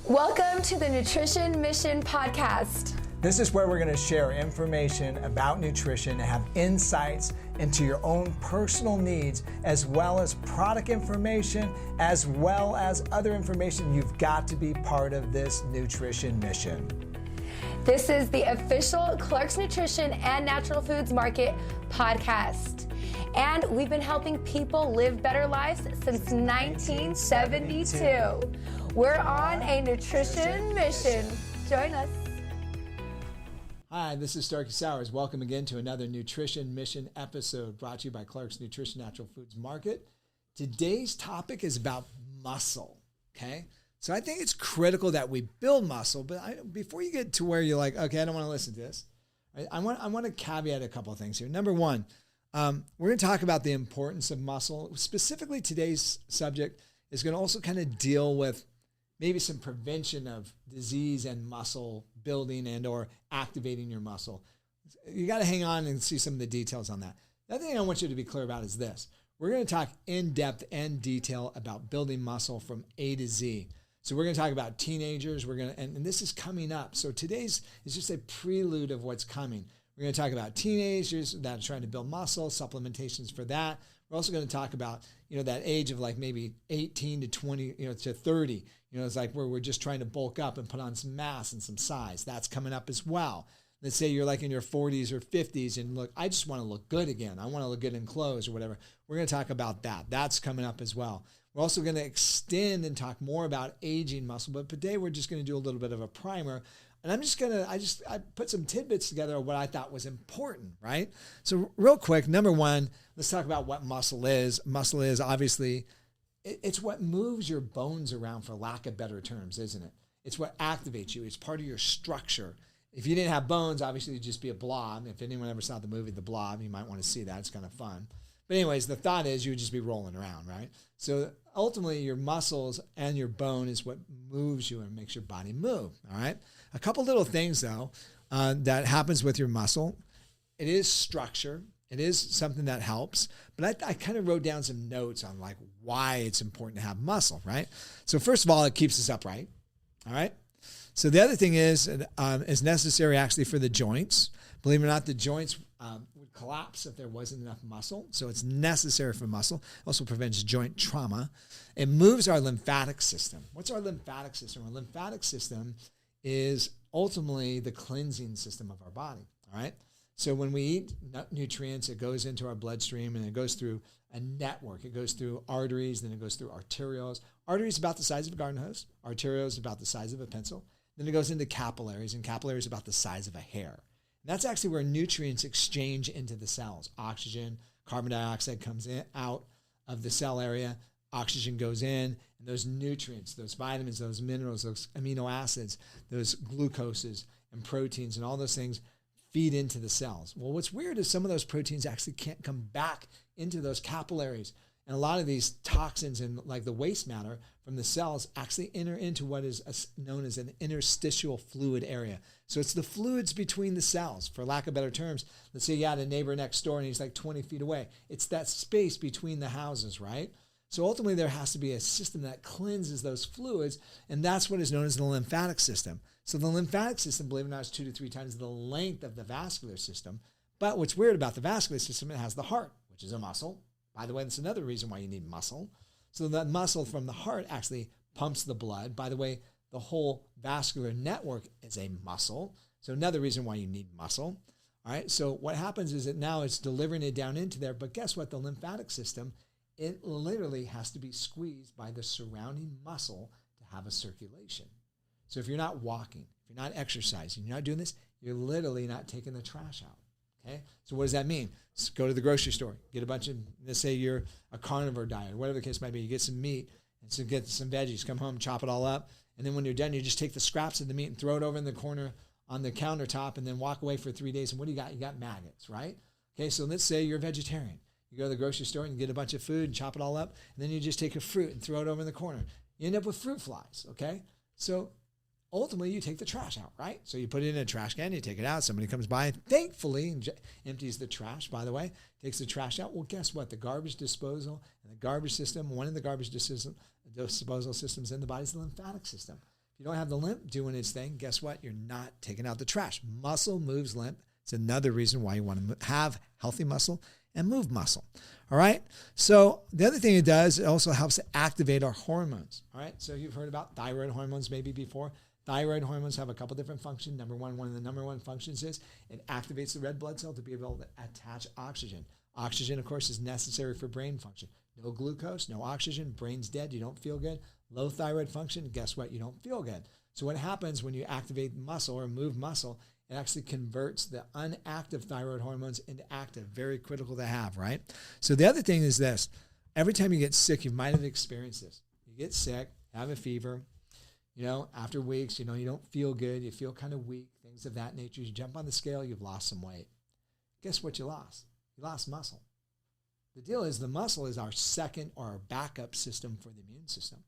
Welcome to the Nutrition Mission Podcast. This is where we're going to share information about nutrition and have insights into your own personal needs, as well as product information, as well as other information. You've got to be part of this nutrition mission. This is the official Clark's Nutrition and Natural Foods Market podcast. And we've been helping people live better lives since 1972. We're on a nutrition mission. Join us. Hi, this is Starkie Sowers. Welcome again to another Nutrition Mission episode brought to you by Clark's Nutrition Natural Foods Market. Today's topic is about muscle, okay? So I think it's critical that we build muscle, but before you get to where you're like, okay, I don't want to listen to this, right? I want to caveat a couple of things here. Number one, we're going to talk about the importance of muscle. Specifically, today's subject is going to also kind of deal with maybe some prevention of disease and muscle building and or activating your muscle. You got to hang on and see some of the details on that. The other thing I want you to be clear about is this. We're going to talk in depth and detail about building muscle from A to Z. So we're going to talk about teenagers. And this is coming up. So today's is just a prelude of what's coming. We're going to talk about teenagers that are trying to build muscle, supplementations for that. We're also going to talk about, that age of like maybe 18 to 20, to 30. It's like where we're just trying to bulk up and put on some mass and some size. That's coming up as well. Let's say you're like in your 40s or 50s and look, I just want to look good again. I want to look good in clothes or whatever. We're going to talk about that. That's coming up as well. We're also going to extend and talk more about aging muscle, but today we're just going to do a little bit of a primer. And I put some tidbits together of what I thought was important, right? So real quick, number one, let's talk about what muscle is. Muscle is obviously, it's what moves your bones around, for lack of better terms, isn't it? It's what activates you. It's part of your structure. If you didn't have bones, obviously you'd just be a blob. If anyone ever saw the movie The Blob, you might want to see that. It's kind of fun. But anyways, the thought is you would just be rolling around, right? So ultimately your muscles and your bone is what moves you and makes your body move, all right? A couple little things though that happens with your muscle. It is structure. It is something that helps, but I kind of wrote down some notes on like why it's important to have muscle, right? So first of all, it keeps us upright, all right? So the other thing is necessary actually for the joints. Believe it or not, the joints would collapse if there wasn't enough muscle. So it's necessary for muscle. Also prevents joint trauma. It moves our lymphatic system. What's our lymphatic system? Our lymphatic system is ultimately the cleansing system of our body, all right? So when we eat nutrients, it goes into our bloodstream and it goes through a network. It goes through arteries, then it goes through arterioles. Arteries about the size of a garden hose. Arterioles about the size of a pencil. Then it goes into capillaries, and capillaries about the size of a hair. And that's actually where nutrients exchange into the cells. Oxygen, carbon dioxide comes out of the cell area. Oxygen goes in, and those nutrients, those vitamins, those minerals, those amino acids, those glucoses and proteins and all those things feed into the cells. Well, what's weird is some of those proteins actually can't come back into those capillaries. And a lot of these toxins and like the waste matter from the cells actually enter into what is known as an interstitial fluid area. So it's the fluids between the cells, for lack of better terms. Let's say you had a neighbor next door and he's like 20 feet away. It's that space between the houses, right? So ultimately there has to be a system that cleanses those fluids, and that's what is known as the lymphatic system. So the lymphatic system, believe it or not, is 2 to 3 times the length of the vascular system. But what's weird about the vascular system, it has the heart, which is a muscle. By the way, that's another reason why you need muscle. So the muscle from the heart actually pumps the blood. By the way, the whole vascular network is a muscle. So another reason why you need muscle. All right, so what happens is that now it's delivering it down into there. But guess what? The lymphatic system, it literally has to be squeezed by the surrounding muscle to have a circulation. So if you're not walking, if you're not exercising, you're not doing this, you're literally not taking the trash out. Okay? So what does that mean? Just go to the grocery store, get a bunch of, let's say you're a carnivore diet, or whatever the case might be, you get some meat, and so get some veggies, come home, chop it all up, and then when you're done, you just take the scraps of the meat and throw it over in the corner on the countertop and then walk away for 3 days, and what do you got? You got maggots, right? Okay, so let's say you're a vegetarian. You go to the grocery store and you get a bunch of food and chop it all up, and then you just take a fruit and throw it over in the corner. You end up with fruit flies, okay? So ultimately you take the trash out, right? So you put it in a trash can, you take it out, somebody comes by and thankfully empties the trash, by the way, takes the trash out. Well, guess what? The garbage disposal and the garbage system, one of the garbage disposal systems in the body is the lymphatic system. If you don't have the lymph doing its thing, guess what? You're not taking out the trash. Muscle moves lymph. It's another reason why you want to have healthy muscle and move muscle. All right. So the other thing it does, it also helps to activate our hormones. All right. So you've heard about thyroid hormones maybe before. Thyroid hormones have a couple different functions. One of the number one functions is it activates the red blood cell to be able to attach oxygen. Oxygen, of course, is necessary for brain function. No glucose, no oxygen, brain's dead, you don't feel good. Low thyroid function, guess what? You don't feel good. So what happens when you activate muscle or move muscle, it actually converts the inactive thyroid hormones into active. Very critical to have, right? So the other thing is this. Every time you get sick, you might have experienced this. You get sick, have a fever, after weeks, you don't feel good. You feel kind of weak, things of that nature. You jump on the scale, you've lost some weight. Guess what you lost? You lost muscle. The deal is the muscle is our second or our backup system for the immune system.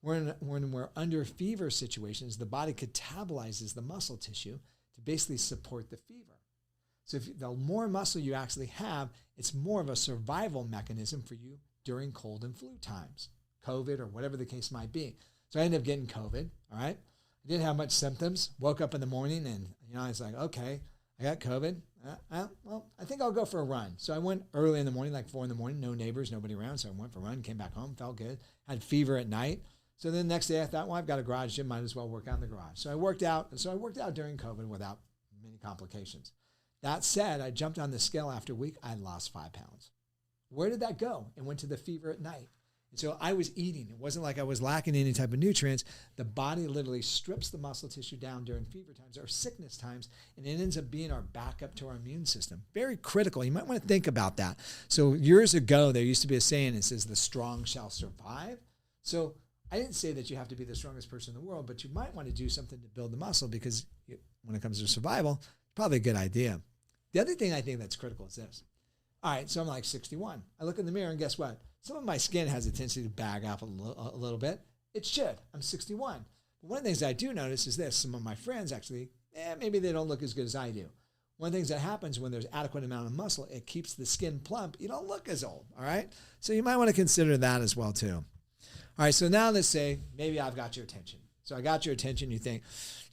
When we're under fever situations, the body catabolizes the muscle tissue to basically support the fever. So the more muscle you actually have, it's more of a survival mechanism for you during cold and flu times, COVID or whatever the case might be. So I ended up getting COVID, all right? I didn't have much symptoms. Woke up in the morning and, I was like, okay, I got COVID. Well, I think I'll go for a run. So I went early in the morning, like 4 in the morning, no neighbors, nobody around. So I went for a run, came back home, felt good, had fever at night. So then the next day I thought, well, I've got a garage gym, might as well work out in the garage. So I worked out during COVID without many complications. That said, I jumped on the scale after a week, I lost 5 pounds. Where did that go? It went to the fever at night. And so I was eating. It wasn't like I was lacking any type of nutrients. The body literally strips the muscle tissue down during fever times or sickness times, and it ends up being our backup to our immune system. Very critical. You might want to think about that. So years ago, there used to be a saying that says, the strong shall survive. So I didn't say that you have to be the strongest person in the world, but you might want to do something to build the muscle because when it comes to survival, probably a good idea. The other thing I think that's critical is this. All right, so I'm like 61. I look in the mirror and guess what? Some of my skin has a tendency to bag up a little bit. It should. I'm 61. But one of the things I do notice is this. Some of my friends actually, maybe they don't look as good as I do. One of the things that happens when there's adequate amount of muscle, it keeps the skin plump. You don't look as old, all right? So you might want to consider that as well too. All right, so now let's say maybe I've got your attention. So I got your attention. You think,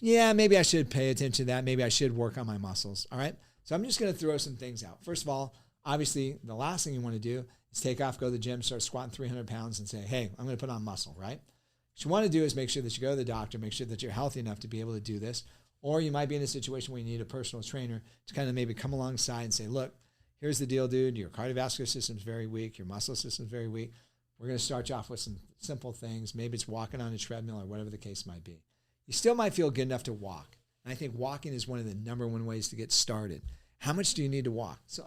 yeah, maybe I should pay attention to that. Maybe I should work on my muscles, all right? So I'm just going to throw some things out. First of all, obviously, the last thing you want to do is take off, go to the gym, start squatting 300 pounds and say, hey, I'm going to put on muscle, right? What you want to do is make sure that you go to the doctor, make sure that you're healthy enough to be able to do this. Or you might be in a situation where you need a personal trainer to kind of maybe come alongside and say, look, here's the deal, dude. Your cardiovascular system's very weak. Your muscle system's very weak. We're going to start you off with some simple things. Maybe it's walking on a treadmill or whatever the case might be. You still might feel good enough to walk. And I think walking is one of the number one ways to get started. How much do you need to walk? So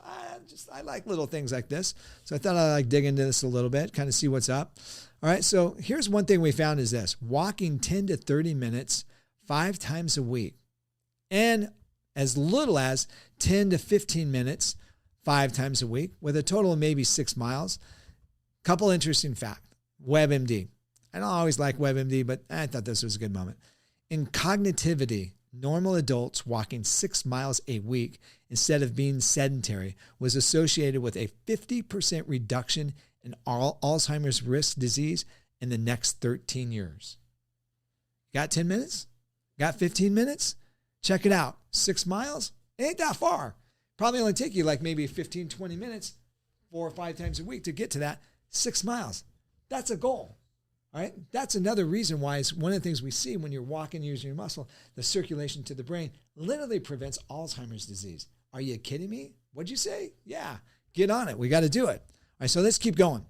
I like little things like this. So I thought I'd like dig into this a little bit, kind of see what's up. All right, so here's one thing we found is this. Walking 10 to 30 minutes 5 times a week. And as little as 10 to 15 minutes 5 times a week with a total of maybe 6 miles. Couple interesting facts. WebMD. I don't always like WebMD, but I thought this was a good moment. In cognitivity, normal adults walking 6 miles a week instead of being sedentary was associated with a 50% reduction in Alzheimer's risk disease in the next 13 years. Got 10 minutes? Got 15 minutes? Check it out. 6 miles? It ain't that far. Probably only take you like maybe 15, 20 minutes, 4 or 5 times a week to get to that 6 miles. That's a goal. All right. That's another reason why it's one of the things we see when you're walking using your muscle, the circulation to the brain literally prevents Alzheimer's disease. Are you kidding me? What'd you say? Yeah, get on it. We got to do it. All right. So let's keep going.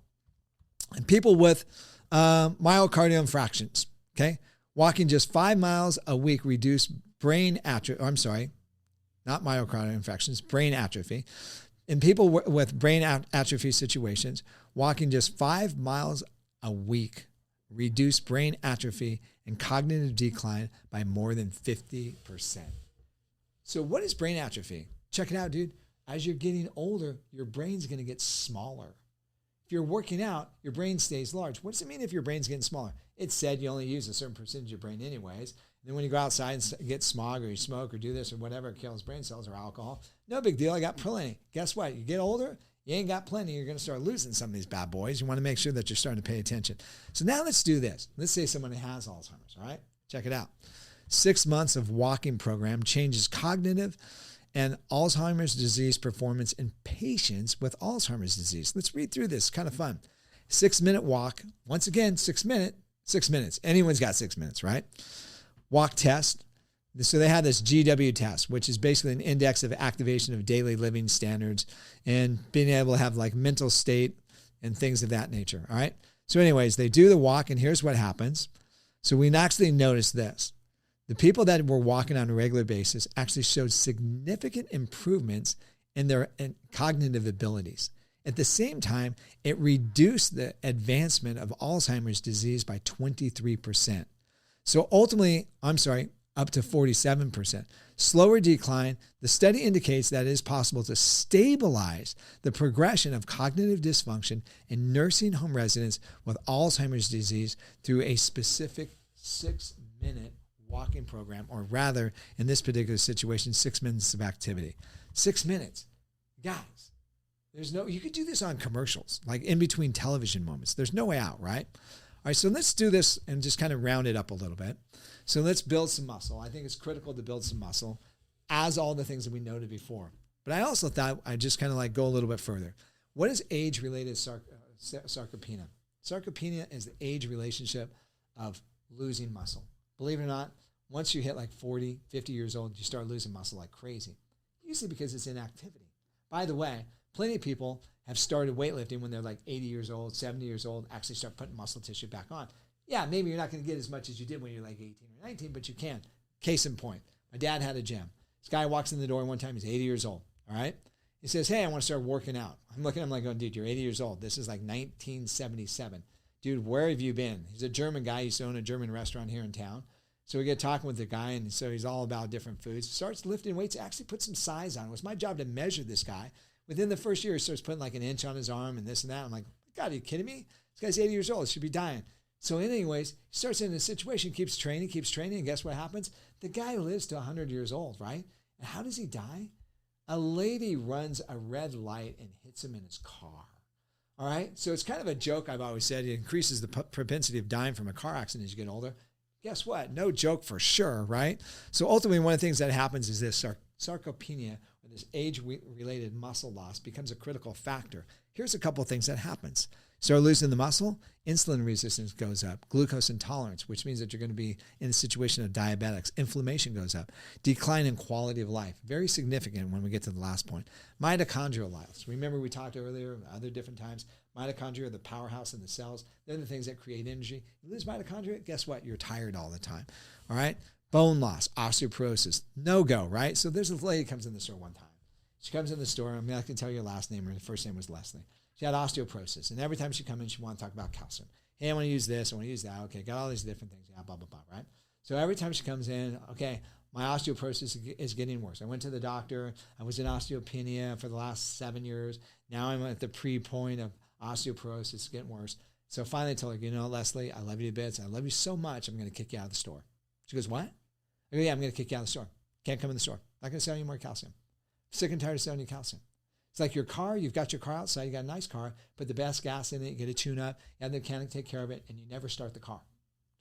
And people with myocardial infarctions, okay, walking just 5 miles a week reduce brain atrophy. I'm sorry, not myocardial infarctions, brain atrophy. In people with brain atrophy situations, walking just 5 miles a week reduce brain atrophy and cognitive decline by more than 50%. So what is brain atrophy? Check it out, dude. As you're getting older, your brain's going to get smaller. If you're working out, your brain stays large. What does it mean if your brain's getting smaller? It's said you only use a certain percentage of your brain anyways. And then when you go outside and get smog or you smoke or do this or whatever, it kills brain cells or alcohol. No big deal. I got plenty. Guess what? You get older, you ain't got plenty. You're going to start losing some of these bad boys. You want to make sure that you're starting to pay attention. So now let's do this. Let's say someone has Alzheimer's, all right? Check it out. 6 months of walking program changes cognitive and Alzheimer's disease performance in patients with Alzheimer's disease. Let's read through this. It's kind of fun. 6-minute walk. Once again, 6 minutes. Anyone's got 6 minutes, right? Walk test. So they had this GW test, which is basically an index of activation of daily living standards and being able to have like mental state and things of that nature. All right. So anyways, they do the walk and here's what happens. So we actually noticed this. The people that were walking on a regular basis actually showed significant improvements in their cognitive abilities. At the same time, it reduced the advancement of Alzheimer's disease by 23%. So ultimately, up to 47%. Slower decline. The study indicates that it is possible to stabilize the progression of cognitive dysfunction in nursing home residents with Alzheimer's disease through a specific 6-minute walking program, or rather, in this particular situation, 6 minutes of activity. 6 minutes. Guys, you could do this on commercials, like in between television moments. There's no way out, right? All right, so let's do this and just kind of round it up a little bit. So let's build some muscle. I think it's critical to build some muscle, as all the things that we noted before. But I also thought I'd just kind of like go a little bit further. What is age-related sarcopenia? Sarcopenia is the age relationship of losing muscle. Believe it or not, once you hit like 40, 50 years old, you start losing muscle like crazy, usually because it's inactivity. By the way, plenty of people have started weightlifting when they're like 80 years old, 70 years old, actually start putting muscle tissue back on. Yeah, maybe you're not going to get as much as you did when you're like 18 or 19, but you can. Case in point, my dad had a gym. This guy walks in the door one time, he's 80 years old, all right? He says, hey, I want to start working out. I'm looking at him like, going, dude, you're 80 years old. This is like 1977. Dude, where have you been? He's a German guy. He used to own a German restaurant here in town. So we get talking with the guy, and so he's all about different foods. Starts lifting weights, actually put some size on. It was my job to measure this guy. Within the first year, he starts putting like an inch on his arm and this and that. I'm like, God, are you kidding me? This guy's 80 years old. He should be dying. So anyways, he starts in a situation, keeps training, and guess what happens? The guy lives to 100 years old, right? And how does he die? A lady runs a red light and hits him in his car. All right? So it's kind of a joke I've always said. It increases the propensity of dying from a car accident as you get older. Guess what? No joke for sure, right? So ultimately, one of the things that happens is this sarcopenia, or this age-related muscle loss, becomes a critical factor. Here's a couple of things that happens. Start losing the muscle, insulin resistance goes up, glucose intolerance, which means that you're going to be in a situation of diabetics. Inflammation goes up, decline in quality of life. Very significant when we get to the last point. Mitochondrial loss. Remember we talked earlier, other different times, mitochondria are the powerhouse in the cells. They're the things that create energy. You lose mitochondria, guess what? You're tired all the time. All right? Bone loss, osteoporosis, no-go, right? So there's a lady who comes in the store one time. She comes in the store. I mean, I can tell you her last name. Her first name was Leslie. She had osteoporosis. And every time she come in, she wanted to talk about calcium. Hey, I want to use this. I want to use that. Okay, got all these different things. Yeah, blah, blah, blah, right? So every time she comes in, okay, my osteoporosis is getting worse. I went to the doctor. I was in osteopenia for the last 7 years. Now I'm at the pre-point of osteoporosis. It's getting worse. So finally I told her, you know, Leslie, I love you to bits. I love you so much, I'm going to kick you out of the store. She goes, what? I go, yeah, I'm going to kick you out of the store. Can't come in the store. Not going to sell you more calcium. Sick and tired of selling you calcium. It's like your car. You've got your car outside. You got a nice car. Put the best gas in it. You get a tune-up. You have the mechanic take care of it, and you never start the car.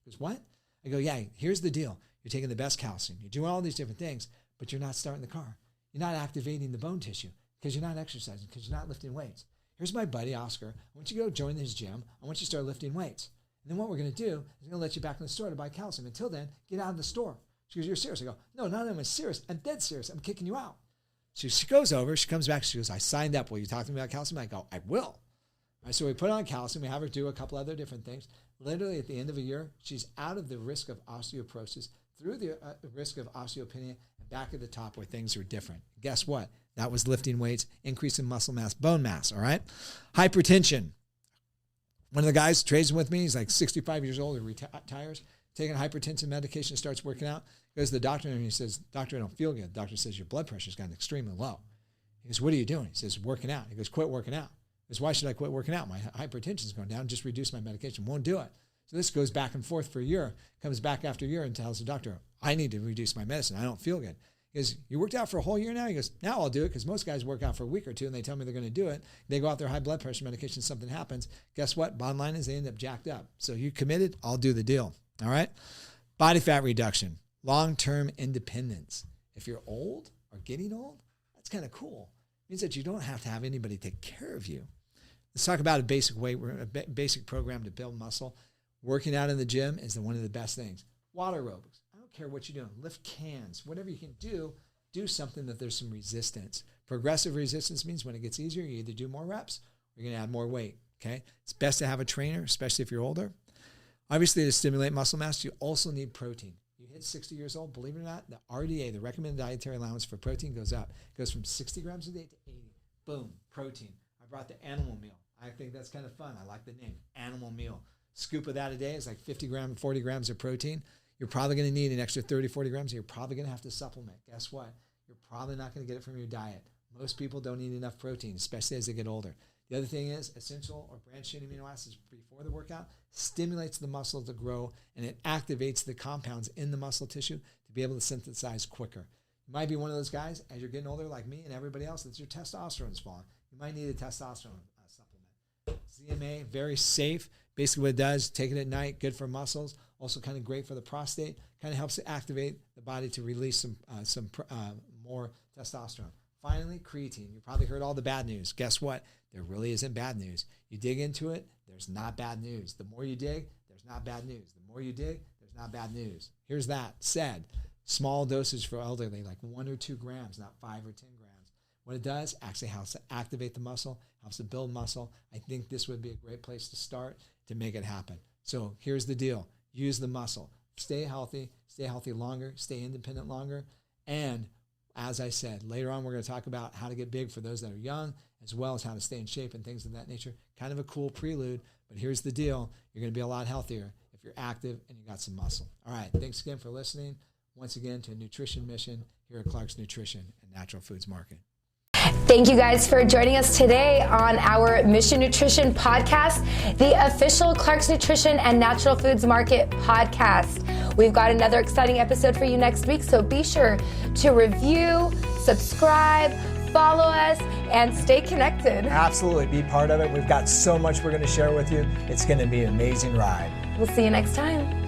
She goes, what? I go, yeah, here's the deal. You're taking the best calcium. You're doing all these different things, but you're not starting the car. You're not activating the bone tissue because you're not exercising, because you're not lifting weights. Here's my buddy, Oscar. I want you to go join his gym. I want you to start lifting weights. And then what we're going to do is we're going to let you back in the store to buy calcium. Until then, get out of the store. She goes, you're serious? I go, no, not only am I serious. I'm dead serious. I'm kicking you out. So she goes over. She comes back. She goes, I signed up. Will you talk to me about calcium? I go, I will. All right, so we put on calcium. We have her do a couple other different things. Literally at the end of a year, she's out of the risk of osteoporosis, through the risk of osteopenia, and back at the top where things are different. Guess what? That was lifting weights, increasing muscle mass, bone mass, all right? Hypertension. One of the guys trades with me. He's like 65 years old. He retires, taking hypertension medication, starts working out. Goes to the doctor and he says, doctor, I don't feel good. The doctor says, your blood pressure's gotten extremely low. He goes, what are you doing? He says, working out. He goes, quit working out. He goes, why should I quit working out? My hypertension's going down. Just reduce my medication. Won't do it. So this goes back and forth for a year. Comes back after a year and tells the doctor, I need to reduce my medicine. I don't feel good. He goes, you worked out for a whole year now? He goes, now I'll do it, because most guys work out for a week or two and they tell me they're going to do it. They go out their high blood pressure medication, something happens. Guess what? Bottom line is they end up jacked up. So you committed, I'll do the deal. All right? Body fat reduction, long-term independence. If you're old or getting old, that's kind of cool. It means that you don't have to have anybody take care of you. Let's talk about a basic program to build muscle. Working out in the gym is one of the best things. Water aerobics. I don't care what you're doing. Lift cans. Whatever you can do something that there's some resistance. Progressive resistance means when it gets easier, you either do more reps or you're going to add more weight. Okay? It's best to have a trainer, especially if you're older. Obviously, to stimulate muscle mass, you also need protein. You hit 60 years old, believe it or not, the RDA, the recommended dietary allowance for protein, goes up. It goes from 60 grams a day to 80. Boom, protein. I brought the animal meal. I think that's kind of fun. I like the name, animal meal. Scoop of that a day is like 50 grams, 40 grams of protein. You're probably going to need an extra 30, 40 grams. You're probably going to have to supplement. Guess what? You're probably not going to get it from your diet. Most people don't eat enough protein, especially as they get older. The other thing is essential or branched-chain amino acids before the workout stimulates the muscle to grow, and it activates the compounds in the muscle tissue to be able to synthesize quicker. You might be one of those guys, as you're getting older like me and everybody else, that your testosterone's falling. You might need a testosterone supplement. ZMA, very safe. Basically what it does, take it at night, good for muscles, also kind of great for the prostate, kind of helps to activate the body to release some more testosterone. Finally, creatine. You probably heard all the bad news. Guess what? There really isn't bad news. You dig into it, there's not bad news. The more you dig, there's not bad news. The more you dig, there's not bad news. Here's that said. Small dosage for elderly, like 1 or 2 grams, not 5 or 10 grams. What it does actually helps to activate the muscle, helps to build muscle. I think this would be a great place to start to make it happen. So here's the deal. Use the muscle. Stay healthy longer, stay independent longer. And as I said, later on we're going to talk about how to get big for those that are young, as well as how to stay in shape and things of that nature. Kind of a cool prelude, but here's the deal. You're going to be a lot healthier if you're active and you got some muscle. All right, thanks again for listening. Once again to a nutrition mission here at Clark's Nutrition and Natural Foods Market. Thank you guys for joining us today on our Mission Nutrition podcast, the official Clark's Nutrition and Natural Foods Market podcast. We've got another exciting episode for you next week, so be sure to review, subscribe, follow us, and stay connected. Absolutely, be part of it. We've got so much we're going to share with you. It's going to be an amazing ride. We'll see you next time.